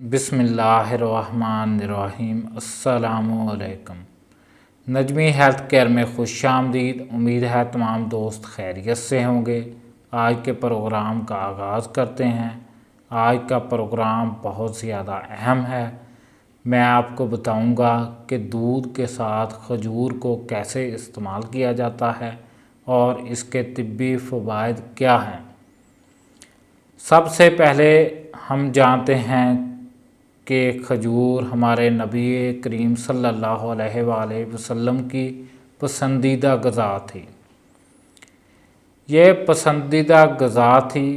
بسم اللہ الرحمن الرحیم۔ السلام علیکم۔ نجمی ہیلتھ کیئر میں خوش آمدید۔ امید ہے تمام دوست خیریت سے ہوں گے۔ آج کے پروگرام کا آغاز کرتے ہیں۔ آج کا پروگرام بہت زیادہ اہم ہے۔ میں آپ کو بتاؤں گا کہ دودھ کے ساتھ کھجور کو کیسے استعمال کیا جاتا ہے اور اس کے طبی فوائد کیا ہیں۔ سب سے پہلے ہم جانتے ہیں کہ کھجور ہمارے نبی کریم صلی اللہ علیہ وآلہ وسلم کی پسندیدہ غذا تھی۔ یہ پسندیدہ غذا تھی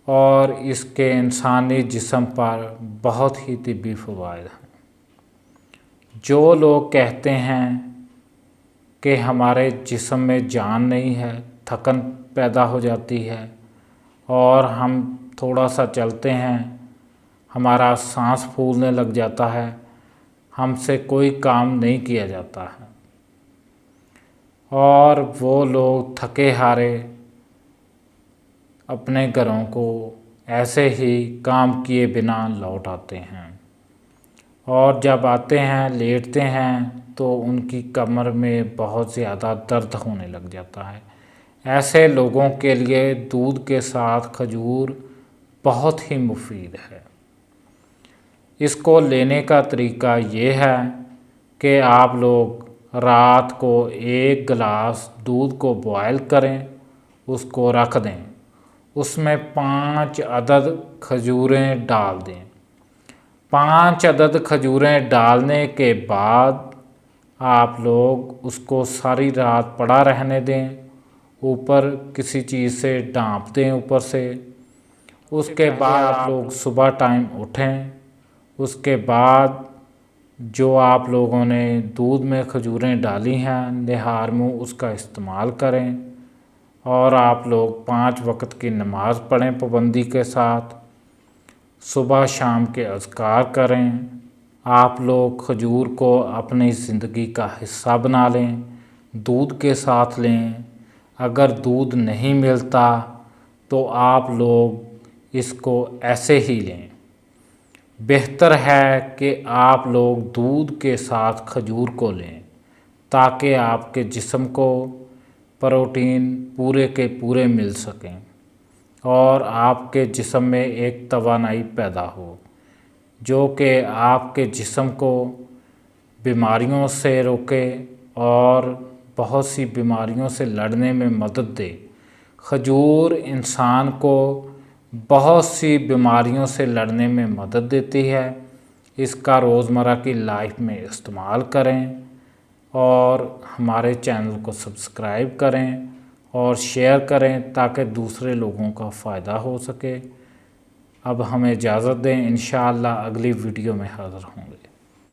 اور اس کے انسانی جسم پر بہت ہی طبی فوائد ہیں۔ جو لوگ کہتے ہیں کہ ہمارے جسم میں جان نہیں ہے، تھکن پیدا ہو جاتی ہے اور ہم تھوڑا سا چلتے ہیں ہمارا سانس پھولنے لگ جاتا ہے، ہم سے کوئی کام نہیں کیا جاتا ہے، اور وہ لوگ تھکے ہارے اپنے گھروں کو ایسے ہی کام کیے بنا لوٹ آتے ہیں، اور جب آتے ہیں لیٹتے ہیں تو ان کی کمر میں بہت زیادہ درد ہونے لگ جاتا ہے۔ ایسے لوگوں کے لیے دودھ کے ساتھ کھجور بہت ہی مفید ہے۔ اس کو لینے کا طریقہ یہ ہے کہ آپ لوگ رات کو 1 گلاس دودھ کو بوائل کریں، اس کو رکھ دیں، اس میں 5 عدد کھجوریں ڈال دیں۔ 5 عدد کھجوریں ڈالنے کے بعد آپ لوگ اس کو ساری رات پڑا رہنے دیں، اوپر کسی چیز سے ڈھانپ دیں اوپر سے۔ اس کے بعد آپ لوگ صبح ٹائم اٹھیں، اس کے بعد جو آپ لوگوں نے دودھ میں کھجوریں ڈالی ہیں نہار منہ اس کا استعمال کریں، اور آپ لوگ 5 وقت کی نماز پڑھیں پابندی کے ساتھ، صبح شام کے اذکار کریں۔ آپ لوگ کھجور کو اپنی زندگی کا حصہ بنا لیں، دودھ کے ساتھ لیں۔ اگر دودھ نہیں ملتا تو آپ لوگ اس کو ایسے ہی لیں۔ بہتر ہے کہ آپ لوگ دودھ کے ساتھ کھجور کو لیں تاکہ آپ کے جسم کو پروٹین پورے کے پورے مل سکیں اور آپ کے جسم میں ایک توانائی پیدا ہو جو کہ آپ کے جسم کو بیماریوں سے روکے اور بہت سی بیماریوں سے لڑنے میں مدد دے۔ کھجور انسان کو بہت سی بیماریوں سے لڑنے میں مدد دیتی ہے۔ اس کا روزمرہ کی لائف میں استعمال کریں اور ہمارے چینل کو سبسکرائب کریں اور شیئر کریں تاکہ دوسرے لوگوں کا فائدہ ہو سکے۔ اب ہمیں اجازت دیں، انشاءاللہ اگلی ویڈیو میں حاضر ہوں گے۔